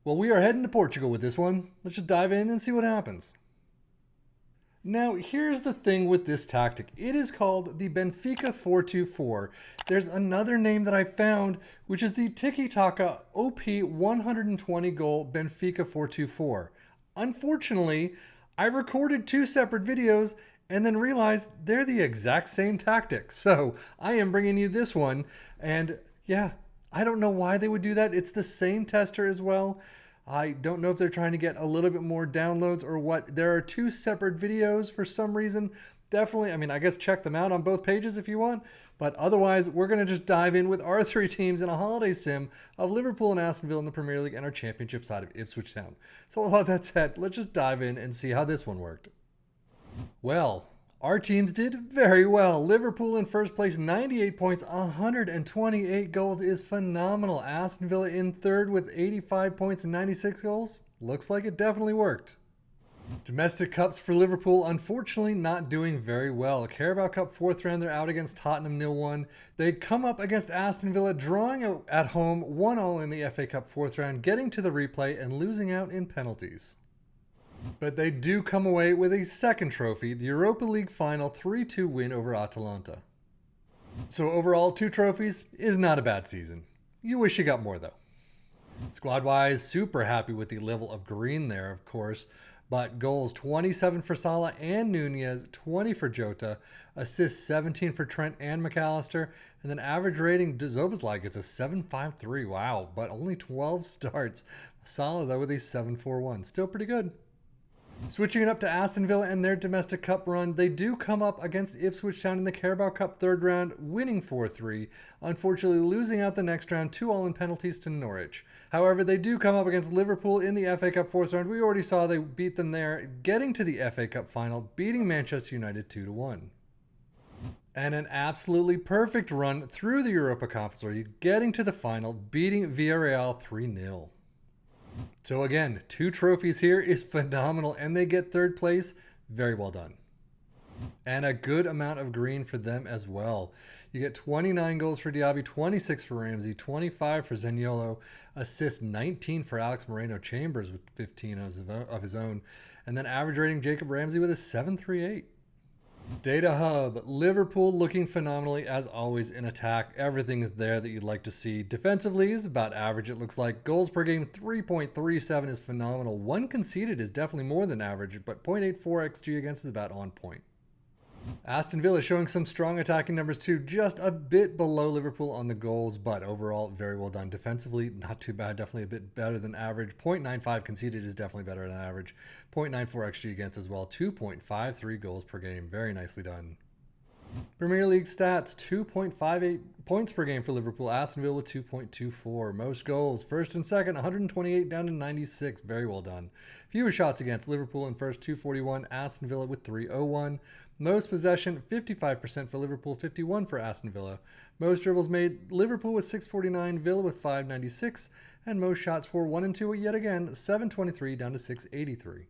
Well, we are heading to Portugal with this one. Let's just dive in and see what happens. Now, here's the thing with this tactic. It is called the Benfika 424. There's another name that I found, which is the Tiki Taka OP 120 goal Benfika 424. Unfortunately, I recorded two separate videos and then realized they're the exact same tactic. So I am bringing you this one. And yeah, I don't know why they would do that. It's the same tester as well. I don't know if they're trying to get a little bit more downloads or what. There are two separate videos for some reason. Definitely, I guess check them out on both pages if you want. But otherwise, we're going to just dive in with our three teams in a holiday sim of Liverpool and Aston Villa in the Premier League and our championship side of Ipswich Town. So with all that said, let's just dive in and see how this one worked. Well, our teams did very well. Liverpool in first place, 98 points, 128 goals is phenomenal. Aston Villa in third with 85 points and 96 goals. Looks like it definitely worked. Domestic cups for Liverpool, unfortunately not doing very well. Carabao Cup fourth round, they're out against Tottenham 0-1. They'd come up against Aston Villa, drawing at home 1-1 in the FA Cup fourth round, getting to the replay and losing out in penalties. But they do come away with a second trophy, the Europa League final 3-2 win over Atalanta. So overall, 2 trophies is not a bad season. You wish you got more though. Squad-wise, super happy with the level of green there, of course. But goals 27 for Salah and Nunez, 20 for Jota, assists 17 for Trent and McAllister, and then average rating, Zoboszlai gets a 7.53. Wow, but only 12 starts. Salah though with a 7.41. Still pretty good. Switching it up to Aston Villa and their domestic cup run, they do come up against Ipswich Town in the Carabao Cup third round, winning 4-3, unfortunately losing out the next round 2-2 in penalties to Norwich. However, they do come up against Liverpool in the FA Cup fourth round. We already saw they beat them there, getting to the FA Cup final, beating Manchester United 2-1. And an absolutely perfect run through the Europa Conference League, getting to the final, beating Villarreal 3-0. So again, 2 trophies here is phenomenal, and they get third place. Very well done. And a good amount of green for them as well. You get 29 goals for Diaby, 26 for Ramsey, 25 for Zaniolo, assist 19 for Alex Moreno-Chambers with 15 of his own, and then average rating Jacob Ramsey with a 7.38. Data Hub, Liverpool looking phenomenally as always in attack. Everything is there that you'd like to see. Defensively is about average, it looks like. Goals per game, 3.37 is phenomenal. 1 conceded is definitely more than average, but 0.84 XG against is about on point. Aston Villa showing some strong attacking numbers too, just a bit below Liverpool on the goals, but overall very well done. Defensively, not too bad, definitely a bit better than average. 0.95 conceded is definitely better than average. 0.94 XG against as well. 2.53 goals per game, very nicely done. Premier League stats, 2.58 points per game for Liverpool. Aston Villa with 2.24. Most goals, first and second, 128 down to 96. Very well done. Fewer shots against, Liverpool in first, 241. Aston Villa with 301. Most possession, 55% for Liverpool, 51 for Aston Villa. Most dribbles made, Liverpool with 649, Villa with 596. And most shots for 1 and 2 yet again, 723 down to 683.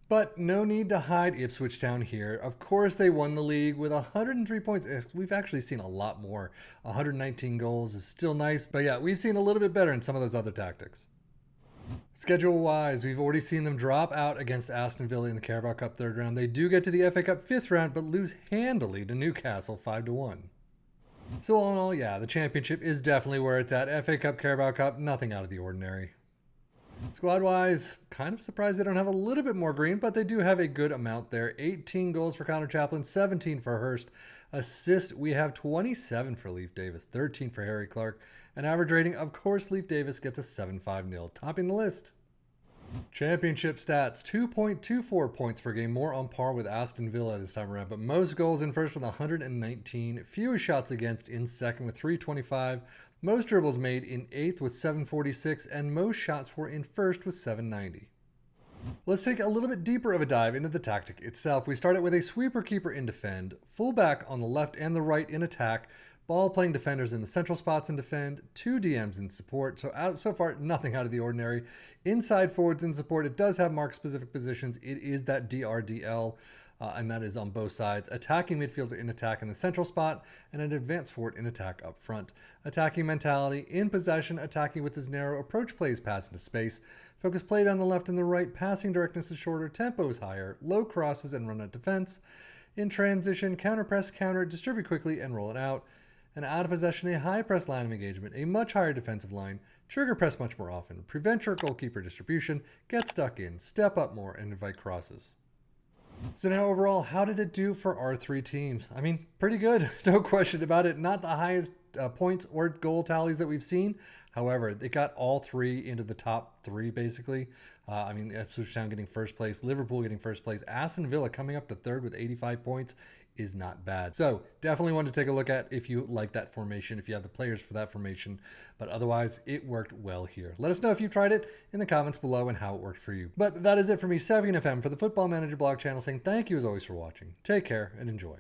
But no need to hide Ipswich Town here. Of course, they won the league with 103 points. We've actually seen a lot more. 119 goals is still nice, but yeah, we've seen a little bit better in some of those other tactics. Schedule-wise, we've already seen them drop out against Aston Villa in the Carabao Cup third round. They do get to the FA Cup fifth round, but lose handily to Newcastle 5-1. So all in all, yeah, the championship is definitely where it's at. FA Cup, Carabao Cup, nothing out of the ordinary. Squad-wise, kind of surprised they don't have a little bit more green, but they do have a good amount there. 18 goals for Connor Chaplin, 17 for Hurst. Assist, we have 27 for Leif Davis, 13 for Harry Clark. An average rating, of course, Leif Davis gets a 7.50, topping the list. Championship stats, 2.24 points per game, more on par with Aston Villa this time around, but most goals in first with 119, fewer shots against in second with 325, most dribbles made in eighth with 746, and most shots for in first with 790. Let's take a little bit deeper of a dive into the tactic itself. We start it with a sweeper keeper in defend, fullback on the left and the right in attack, ball playing defenders in the central spots in defend, 2 DMs in support. So far, nothing out of the ordinary. Inside forwards in support, it does have mark specific positions. It is that DRDL. and that is on both sides. Attacking midfielder in attack in the central spot, and an advanced forward in attack up front. Attacking mentality, in possession, attacking with his narrow approach plays pass into space. Focus play down the left and the right, passing directness is shorter, tempo is higher, low crosses and run at defense. In transition, counter press, counter, distribute quickly and roll it out. And out of possession, a high press line of engagement, a much higher defensive line, trigger press much more often, prevent your goalkeeper distribution, get stuck in, step up more, and invite crosses. So now overall, how did it do for our three teams? I mean, pretty good, no question about it. Not the highest points or goal tallies that we've seen. However, they got all three into the top three, basically. I mean, Ipswich Town getting first place, Liverpool getting first place, Aston Villa coming up to third with 85 points is not bad. So definitely one to take a look at if you like that formation, if you have the players for that formation. But otherwise, it worked well here. Let us know if you tried it in the comments below and how it worked for you. But that is it for me, 7 FM, for the Football Manager blog channel, saying thank you as always for watching. Take care and enjoy.